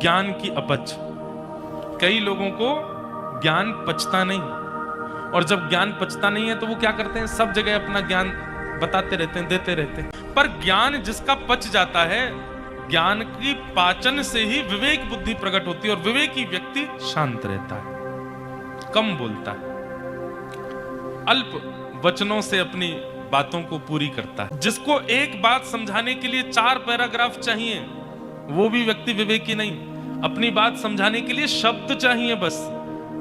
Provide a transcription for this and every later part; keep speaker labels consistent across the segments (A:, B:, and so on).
A: ज्ञान की अपच। कई लोगों को ज्ञान पचता नहीं, और जब ज्ञान पचता नहीं है तो वो क्या करते हैं, सब जगह अपना ज्ञान बताते रहते हैं, देते रहते हैं। पर ज्ञान जिसका पच जाता है, ज्ञान की पाचन से ही विवेक बुद्धि प्रकट होती है, और विवेकी व्यक्ति शांत रहता है, कम बोलता है, अल्प वचनों से अपनी बातों को पूरी करता है। जिसको एक बात समझाने के लिए 4 पैराग्राफ चाहिए, वो भी व्यक्ति विवेकी नहीं। अपनी बात समझाने के लिए शब्द चाहिए, बस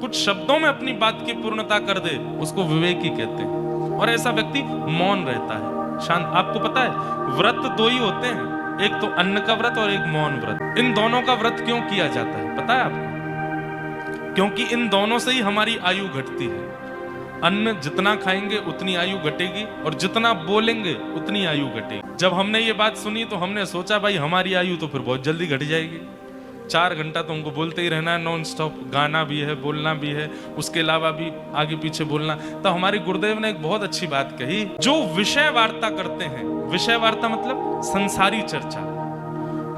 A: कुछ शब्दों में अपनी बात की पूर्णता कर दे, उसको विवेकी कहते हैं। और ऐसा व्यक्ति मौन रहता है, शांत। आपको पता है व्रत 2 ही होते हैं, एक तो अन्न का व्रत और एक मौन व्रत। इन दोनों का व्रत क्यों किया जाता है पता है आपको? क्योंकि इन दोनों से ही हमारी आयु घटती है। अन्न जितना खाएंगे उतनी आयु घटेगी, और जितना बोलेंगे उतनी आयु घटेगी। जब हमने ये बात सुनी तो हमने सोचा भाई हमारी आयु तो फिर बहुत जल्दी घट जाएगी। 4 घंटा तो हमको बोलते ही रहना है नॉन स्टॉप, गाना भी है, बोलना भी है, उसके अलावा भी आगे पीछे बोलना। तो हमारे गुरुदेव ने एक बहुत अच्छी बात कही, जो विषय वार्ता करते हैं, विषय वार्ता मतलब संसारी चर्चा,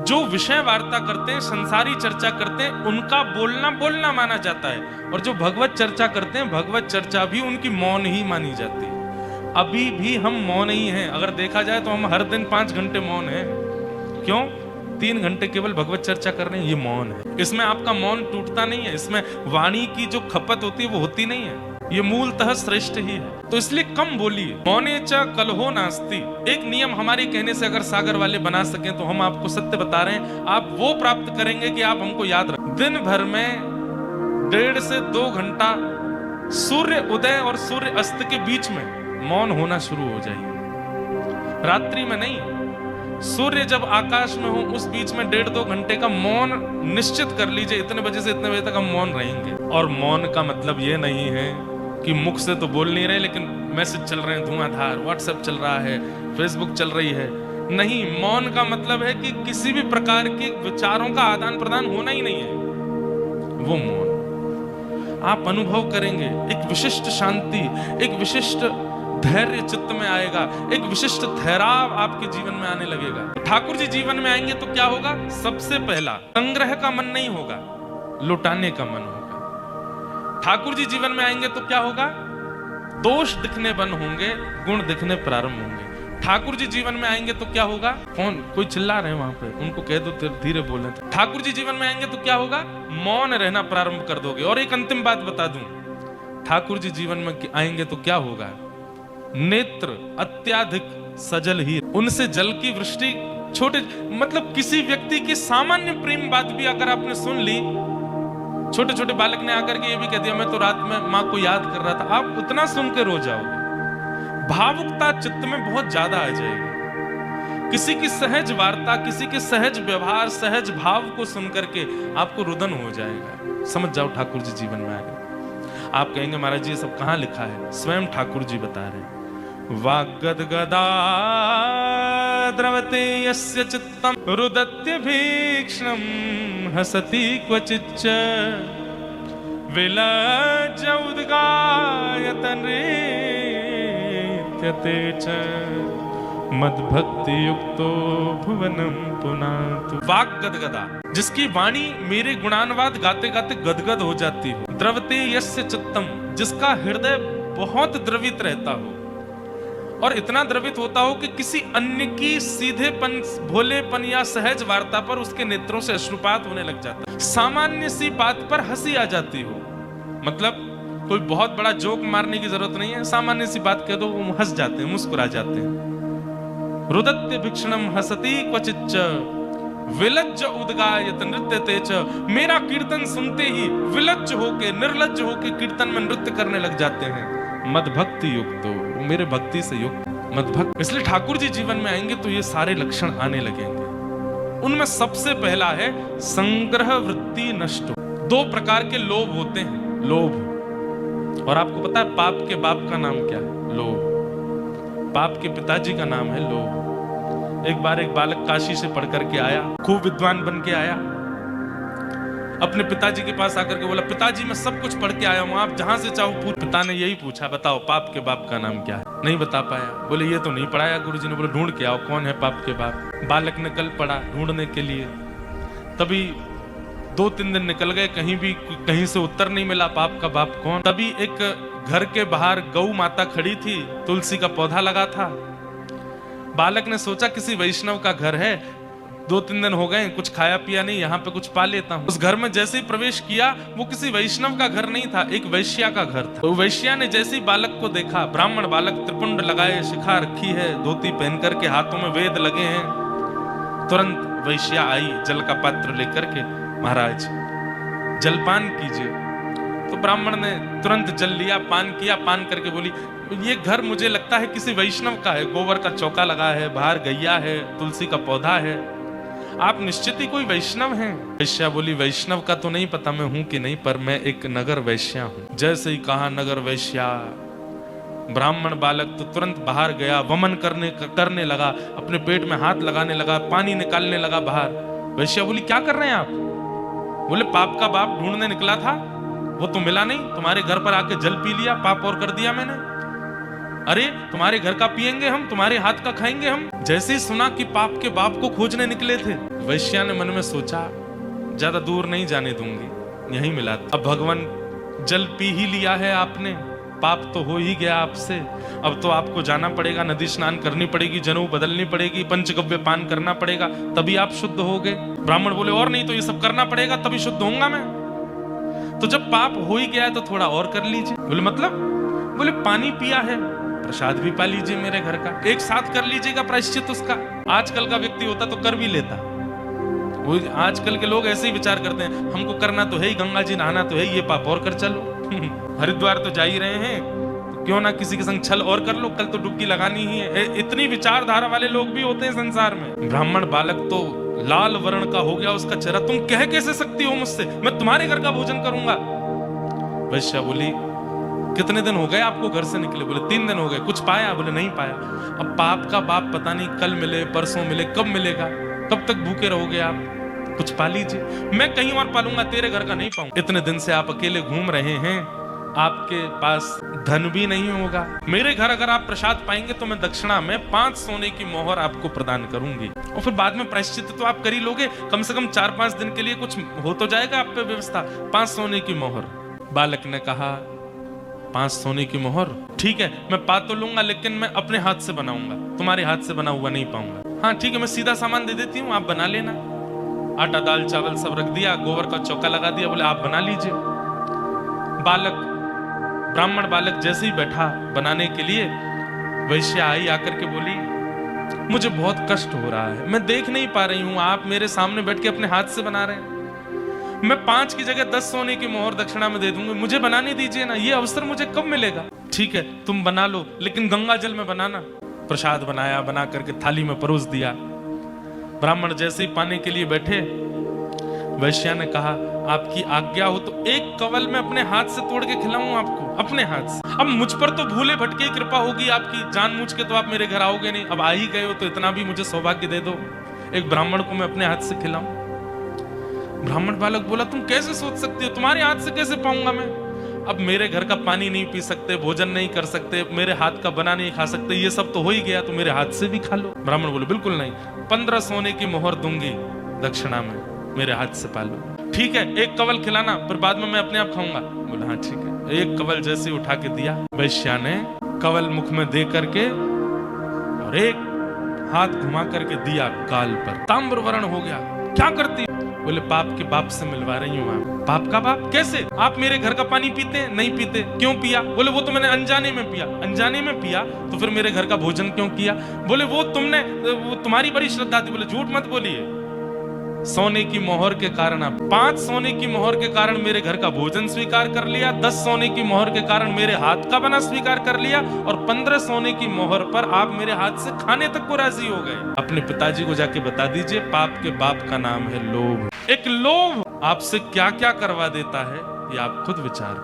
A: जो विषय वार्ता करते हैं, संसारी चर्चा करते हैं, उनका बोलना माना जाता है। और जो भगवत चर्चा करते हैं, भगवत चर्चा भी उनकी मौन ही मानी जाती है। अभी भी हम मौन ही हैं। अगर देखा जाए तो हम हर दिन 5 घंटे मौन हैं। क्यों? 3 घंटे केवल भगवत चर्चा कर रहे हैं, ये मौन है। इसमें आपका मौन टूटता नहीं है, इसमें वाणी की जो खपत होती है वो होती नहीं है, ये मूलतः श्रेष्ठ ही है। तो इसलिए कम बोलिए। मौने च कलहो नास्ति, एक नियम हमारे कहने से अगर सागर वाले बना सके तो हम आपको सत्य बता रहे हैं, आप वो प्राप्त करेंगे कि आप हमको याद रखें। दिन भर में 1.5 से 2 घंटा सूर्य उदय और सूर्य अस्त के बीच में मौन होना शुरू हो जाएगी। रात्रि में नहीं, सूर्य जब आकाश में हो उस बीच में 1.5-2 घंटे का मौन निश्चित कर लीजिए। इतने बजे से इतने बजे तक हम मौन रहेंगे। और मौन का मतलब ये नहीं है कि मुख से तो बोल नहीं रहे लेकिन मैसेज चल रहे हैं धुआंधार, व्हाट्सएप चल रहा है, फेसबुक चल रही है। नहीं, मौन का मतलब है कि किसी भी प्रकार के विचारों का आदान प्रदान होना ही नहीं है। वो मौन आप अनुभव करेंगे, एक विशिष्ट शांति, एक विशिष्ट धैर्य चित्त में आएगा, एक विशिष्ट ठहराव आपके जीवन में आने लगेगा। ठाकुर जी जीवन में आएंगे तो क्या होगा? सबसे पहला, संग्रह का मन नहीं होगा, लुटाने का मन होगा। ठाकुर जी जीवन में आएंगे तो क्या होगा? दोष दिखने बंद होंगे, गुण दिखने प्रारंभ होंगे। ठाकुर जी जीवन में आएंगे तो क्या होगा? कौन कोई चिल्ला रहे हैं वहां पे, उनको कह दो धीरे बोले। ठाकुर जी जीवन में आएंगे तो क्या होगा? मौन रहना प्रारंभ कर दोगे। और एक अंतिम बात बता दूं, ठाकुर जी जीवन में आएंगे तो क्या होगा? नेत्र अत्याधिक सजल ही, उनसे जल की वृष्टि छोटे, मतलब किसी व्यक्ति की सामान्य प्रेम बात भी अगर आपने सुन ली, छोटे छोटे बालक ने आकर के ये भी कह दिया मैं तो रात में माँ को याद कर रहा था, आप उतना सुन के रो जाओगे। भावुकता चित्त में बहुत ज्यादा आ जाएगी। किसी की सहज वार्ता, किसी के सहज व्यवहार, सहज भाव को सुनकर के आपको रुदन हो जाएगा। समझ जाओ ठाकुर जी जीवन में आए। आप कहेंगे महाराज जी ये सब कहां लिखा है? स्वयं ठाकुर जी बता रहे हैं, वाग्गदगदा द्रवते यस्य चित्तम रुदत्य भीक्ष्णं हसति क्वचिच्च विलज्ज उद्गायत नृत्यते च मद्भक्ति युक्तो भुवनम पुनातु। वाग्गदगदा, जिसकी वाणी मेरे गुणानुवाद गाते गाते गदगद हो जाती हो। द्रवते यस्य चित्तम, जिसका हृदय बहुत द्रवित रहता हो, और इतना द्रवित होता हो कि किसी अन्य की सीधेपन, भोलेपन या सहज वार्ता पर उसके नेत्रों से अश्रुपात होने लग जाता है। सामान्य सी बात पर हंसी आ जाती हो, मतलब कोई बहुत बड़ा जोक मारने की जरूरत नहीं है, सामान्य सी बात कह दो वो हंस जाते हैं, मुस्कुरा जाते हैं। रुदत्य भिक्षणम हसति क्वचिच्च विलज्ज उद्गायत नृत्यते च, मेरा कीर्तन सुनते ही विलज्ज होके, निर्लज्ज होके कीर्तन में नृत्य करने लग जाते हैं। मदभक्ति युक्तो, मेरे भक्ति से युक्त मदभक्त। इसलिए ठाकुर जी जीवन में आएंगे तो ये सारे लक्षण आने लगेंगे। उनमें सबसे पहला है संग्रह वृत्ति नष्ट। 2 प्रकार के लोभ होते हैं, लोभ। और आपको पता है पाप के बाप का नाम क्या है? लोभ। पाप के पिताजी का नाम है लोभ। एक बार एक बालक काशी से पढ़ करके आया, खूब विद्वान बन के आया, अपने पिताजी के पास आकर के बोला पिताजी मैं सब कुछ पढ़ के आया हूं, आप जहां से चाहो पूछ। पिता ने यही पूछा बताओ पाप के बाप का नाम क्या है? नहीं बता पाया। बोले ये तो नहीं पढ़ाया गुरुजी ने। बोले ढूंढ के आओ कौन है पाप के बाप। बालक ने कल पढ़ा ढूंढने के लिए, तभी 2-3 दिन निकल गए, कहीं से उत्तर नहीं मिला, पाप का बाप कौन। तभी एक घर के बाहर गौ माता खड़ी थी, तुलसी का पौधा लगा था। बालक ने सोचा किसी वैष्णव का घर है, 2-3 दिन हो गए, कुछ खाया पिया नहीं, यहाँ पे कुछ पा लेता हूँ। उस घर में जैसे ही प्रवेश किया, वो किसी वैष्णव का घर नहीं था, एक वैश्या का घर था। तो वैश्या ने जैसे ही बालक को देखा, ब्राह्मण बालक, त्रिपुंड लगाए, शिखा रखी है, धोती पहन करके, हाथों में वेद लगे हैं, तुरंत वैश्या आई जल का पात्र लेकर के, महाराज जलपान कीजिए। तो ब्राह्मण ने तुरंत जल लिया, पान किया, पान करके बोली, ये घर मुझे लगता है किसी वैष्णव का है, गोबर का चौका लगा है, बाहर गैया है, तुलसी का पौधा है, आप निश्चित ही कोई वैष्णव हैं। वैश्या बोली, वैष्णव का तो नहीं पता मैं हूं कि नहीं, पर मैं एक नगर वैश्या हूं। जैसे ही कहा नगर वैश्या, ब्राह्मण बालक तो तुरंत बाहर गया, वमन करने लगा, अपने पेट में हाथ लगाने लगा, पानी निकालने लगा बाहर। वैश्या बोली, क्या कर रहे हैं आप? बोले, पाप का बाप ढूंढने निकला था, वो तो मिला नहीं, तुम्हारे घर पर आके जल पी लिया, पाप और कर दिया मैंने। अरे तुम्हारे घर का पिएंगे हम, तुम्हारे हाथ का खाएंगे हम। जैसे ही सुना कि पाप के बाप को खोजने निकले थे, वैश्या ने मन में सोचा, ज्यादा दूर नहीं जाने दूंगी, यहीं मिला। अब भगवान जल पी ही लिया है आपने, पाप तो हो ही गया आपसे, अब तो आपको जाना पड़ेगा, नदी स्नान करनी पड़ेगी, जनेऊ बदलनी पड़ेगी, पंचगव्य पान करना पड़ेगा, तभी आप शुद्ध होगे। ब्राह्मण बोले, और नहीं तो ये सब करना पड़ेगा तभी शुद्ध होऊंगा मैं। तो जब पाप हो ही गया है तो थोड़ा और कर लीजिए। बोले, मतलब? बोले, पानी पिया है, प्रसाद भी पा लीजिए मेरे घर का, एक साथ कर लीजिएगा प्रायश्चित उसका। आजकल का व्यक्ति होता तो कर भी लेता, वो आजकल के लोग ऐसे ही विचार करते हैं, हमको करना तो है ही, गंगा जी नहाना तो है, ये पाप और कर चलो। हरिद्वार तो जा ही रहे हैं, तो क्यों ना किसी के संग छल और कर लो, कल तो डुबकी लगानी ही है। इतनी विचारधारा वाले लोग भी होते हैं संसार में। ब्राह्मण बालक तो लाल वर्ण का हो गया उसका चेहरा, तुम कह कैसे सकती हो मुझसे, मैं तुम्हारे घर का भोजन करूंगा। वैश्या बोली, कितने दिन हो गए आपको घर से निकले? बोले, 3 दिन हो गए। कुछ पाया? बोले, नहीं पाया। अब पाप का बाप पता नहीं कल मिले, परसों मिले, कब मिलेगा, कब तक भूखे रहोगे आप, कुछ पा लीजिए। मैं कहीं और पालूंगा, तेरे घर का नहीं पाऊंगा। इतने दिन से आप अकेले घूम रहे हैं, आपके पास धन भी नहीं होगा। मेरे घर अगर आप प्रसाद पाएंगे तो मैं दक्षिणा में 5 सोने की मोहर आपको प्रदान करूंगी, और फिर बाद में प्रायश्चित तो आप कर ही लोगे, कम से कम 4-5 दिन के लिए कुछ हो तो जाएगा आप पे व्यवस्था। 5 सोने की मोहर। बालक ने कहा, 5 सोने की मोहर, ठीक है, मैं पा तो लूंगा, लेकिन मैं अपने हाथ से बनाऊंगा, तुम्हारे हाथ से बना हुआ नहीं पाऊंगा। हाँ ठीक है, मैं सीधा सामान दे देती हूँ, आप बना लेना। आटा दाल चावल सब रख दिया, गोबर का चौका लगा दिया, बोले आप बना लीजिए। बालक, ब्राह्मण बालक जैसे ही बैठा बनाने के लिए, वैश्या आई आकर के बोली, मुझे बहुत कष्ट हो रहा है, मैं देख नहीं पा रही हूँ, आप मेरे सामने बैठ के अपने हाथ से बना रहे हैं, मैं 5 की जगह 10 सोने की मोहर दक्षिणा में दे दूंगी, मुझे बनाने दीजिए ना, ये अवसर मुझे कब मिलेगा? ठीक है तुम बना लो, लेकिन गंगा जल में बनाना। प्रसाद बनाया, बना करके थाली में परोस दिया। ब्राह्मण जैसे ही पाने के लिए बैठे, वैश्या ने कहा, आपकी आज्ञा हो तो एक कवल में अपने हाथ से तोड़ के खिलाऊं आपको, अपने हाथ से। अब मुझ पर तो भूले भटके कृपा होगी आपकी, जानबूझ के तो आप मेरे घर आओगे नहीं, अब आ ही गए हो तो इतना भी मुझे सौभाग्य दे दो, एक ब्राह्मण को मैं अपने हाथ से खिलाऊं। ब्राह्मण बालक बोला, तुम कैसे सोच सकती हो, तुम्हारे हाथ से कैसे पाऊंगा मैं? अब मेरे घर का पानी नहीं पी सकते, भोजन नहीं कर सकते, मेरे हाथ का बना नहीं खा सकते, ये सब तो हो ही गया, तो मेरे हाथ से भी खा लो। ब्राह्मण बोले, बिल्कुल नहीं, 15 सोने की मोहर दूंगी दक्षिणा में, मेरे हाथ से पालो। ठीक है, एक कवल खिलाना, फिर बाद में मैं अपने आप खाऊंगा। बोला हाँ ठीक है। एक कवल जैसे उठा के दिया, वैश्या ने कवल मुख में दे करके और एक हाथ घुमा करके दिया गाल पर, ताम्र वर्ण हो गया। क्या करती? बोले, पाप के बाप से मिलवा रही हूँ आप। पाप का बाप? कैसे? आप मेरे घर का पानी पीते हैं? नहीं पीते। क्यों पिया? बोले, वो तो मैंने अनजाने में पिया। अनजाने में पिया तो फिर मेरे घर का भोजन क्यों किया? बोले, वो तुम्हारी बड़ी श्रद्धा थी। बोले, झूठ मत बोलिए, सोने की मोहर के कारण आप 5 सोने की मोहर के कारण मेरे घर का भोजन स्वीकार कर लिया, 10 सोने की मोहर के कारण मेरे हाथ का बना स्वीकार कर लिया, और 15 सोने की मोहर पर आप मेरे हाथ से खाने तक को राजी हो गए। अपने पिताजी को जाके बता दीजिए, पाप के बाप का नाम है लोभ। एक लोभ आपसे क्या क्या करवा देता है, ये आप खुद विचार